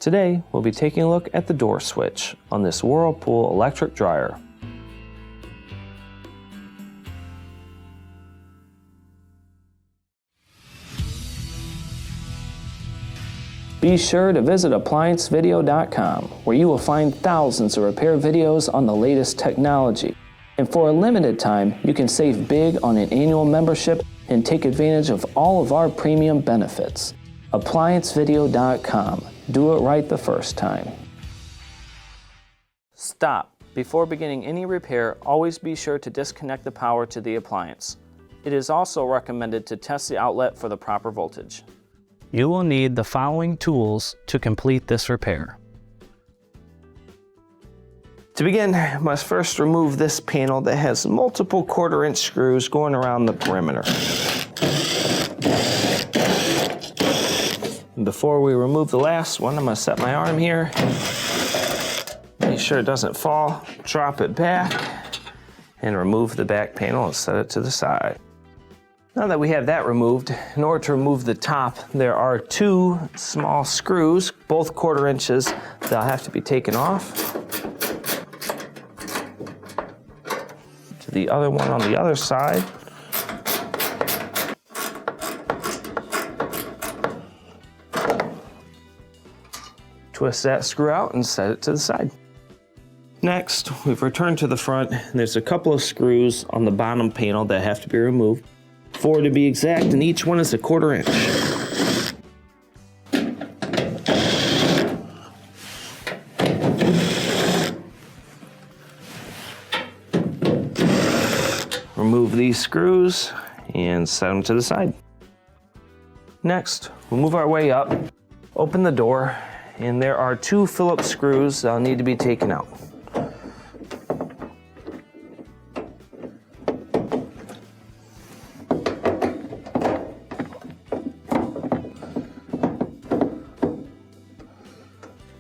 Today, we'll be taking a look at the door switch on this Whirlpool electric dryer. Be sure to visit ApplianceVideo.com, where you will find thousands of repair videos on the latest technology. And for a limited time, you can save big on an annual membership and take advantage of all of our premium benefits. ApplianceVideo.com. Do it right the first time. Stop. Before beginning any repair, always be sure to disconnect the power to the appliance. It is also recommended to test the outlet for the proper voltage. You will need the following tools to complete this repair. To begin, I must first remove this panel that has multiple 1/4-inch screws going around the perimeter. And before we remove the last one, I'm going to set my arm here, make sure it doesn't fall, drop it back, and remove the back panel and set it to the side. Now that we have that removed, in order to remove the top, there are 2 small screws, both 1/4 inches, that'll have to be taken off. To the other one on the other side. Twist that screw out and set it to the side. Next, we've returned to the front. There's a couple of screws on the bottom panel that have to be removed. 4 to be exact, and each one is a 1/4 inch. Remove these screws and set them to the side. Next, we'll move our way up, open the door, and there are 2 Phillips screws that'll need to be taken out.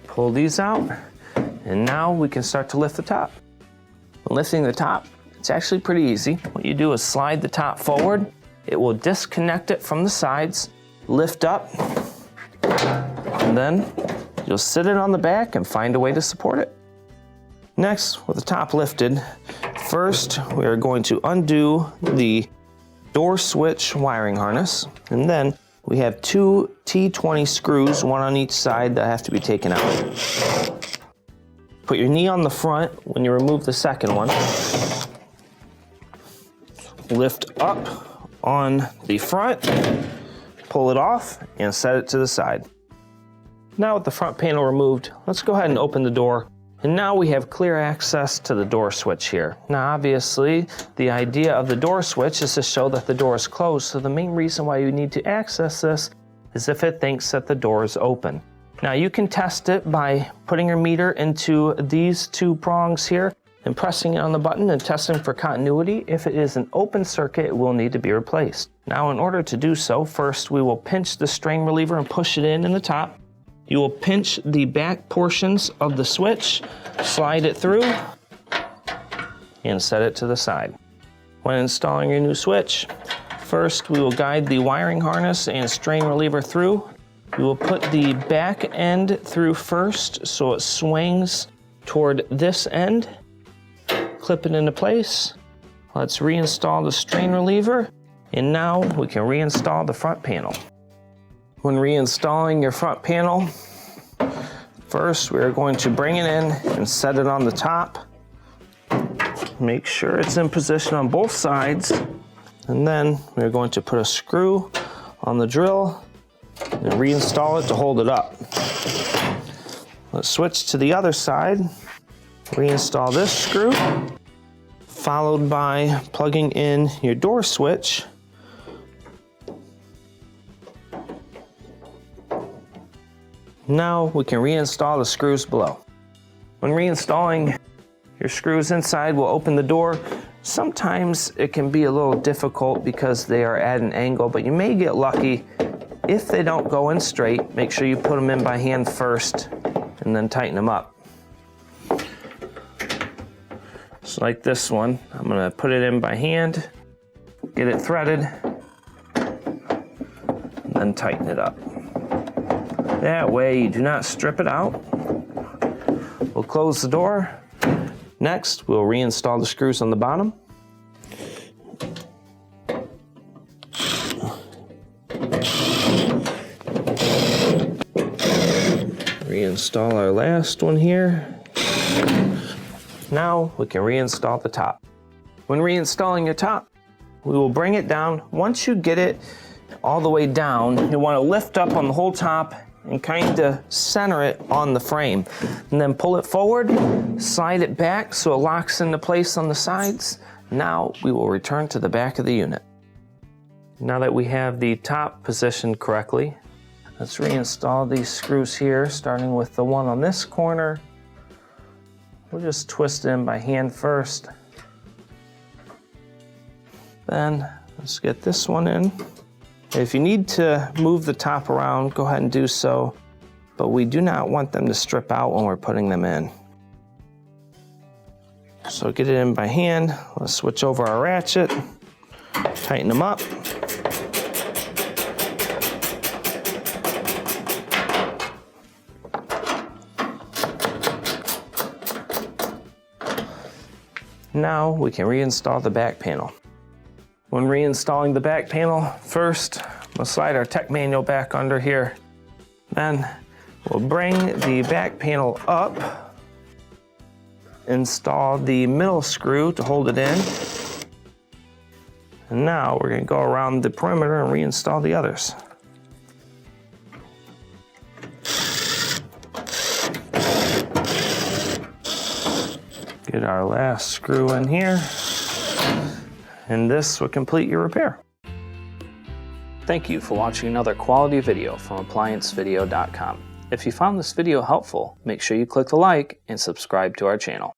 Pull these out, and now we can start to lift the top. When lifting the top, it's actually pretty easy. What you do is slide the top forward. It will disconnect it from the sides, lift up, and then you'll sit it on the back and find a way to support it. Next, with the top lifted, first we are going to undo the door switch wiring harness, and then we have 2 T20 screws, 1 on each side, that have to be taken out. Put your knee on the front when you remove the second one. Lift up on the front, pull it off, and set it to the side. Now with the front panel removed, let's go ahead and open the door. And now we have clear access to the door switch here. Now obviously, the idea of the door switch is to show that the door is closed, so the main reason why you need to access this is if it thinks that the door is open. Now you can test it by putting your meter into these 2 prongs here and pressing it on the button and testing for continuity. If it is an open circuit, it will need to be replaced. Now in order to do so, first we will pinch the strain reliever and push it in the top. You will pinch the back portions of the switch, slide it through, and set it to the side. When installing your new switch, first we will guide the wiring harness and strain reliever through. You will put the back end through first so it swings toward this end. Clip it into place. Let's reinstall the strain reliever, and now we can reinstall the front panel. When reinstalling your front panel, first we're going to bring it in and set it on the top. Make sure it's in position on both sides, and then we're going to put a screw on the drill and reinstall it to hold it up. Let's switch to the other side. Reinstall this screw, followed by plugging in your door switch. Now we can reinstall the screws below. When reinstalling your screws inside, will open the door. Sometimes it can be a little difficult because they are at an angle, but you may get lucky. If they don't go in straight, make sure you put them in by hand first and then tighten them up. So like this one, I'm gonna put it in by hand, get it threaded, and then tighten it up. That way you do not strip it out. We'll close the door. Next, we'll reinstall the screws on the bottom. Reinstall our last one here. Now we can reinstall the top. When reinstalling your top, we will bring it down. Once you get it all the way down, you want to lift up on the whole top and kind of center it on the frame. And then pull it forward, slide it back so it locks into place on the sides. Now we will return to the back of the unit. Now that we have the top positioned correctly, let's reinstall these screws here, starting with the one on this corner. We'll just twist it in by hand first. Then let's get this one in. If you need to move the top around, go ahead and do so, but we do not want them to strip out when we're putting them in. So get it in by hand. Let's switch over our ratchet, tighten them up. Now we can reinstall the back panel. When reinstalling the back panel, first we'll slide our tech manual back under here. Then we'll bring the back panel up, install the middle screw to hold it in. And now we're going to go around the perimeter and reinstall the others. Get our last screw in here, and this will complete your repair. Thank you for watching another quality video from ApplianceVideo.com. If you found this video helpful, make sure you click the like and subscribe to our channel.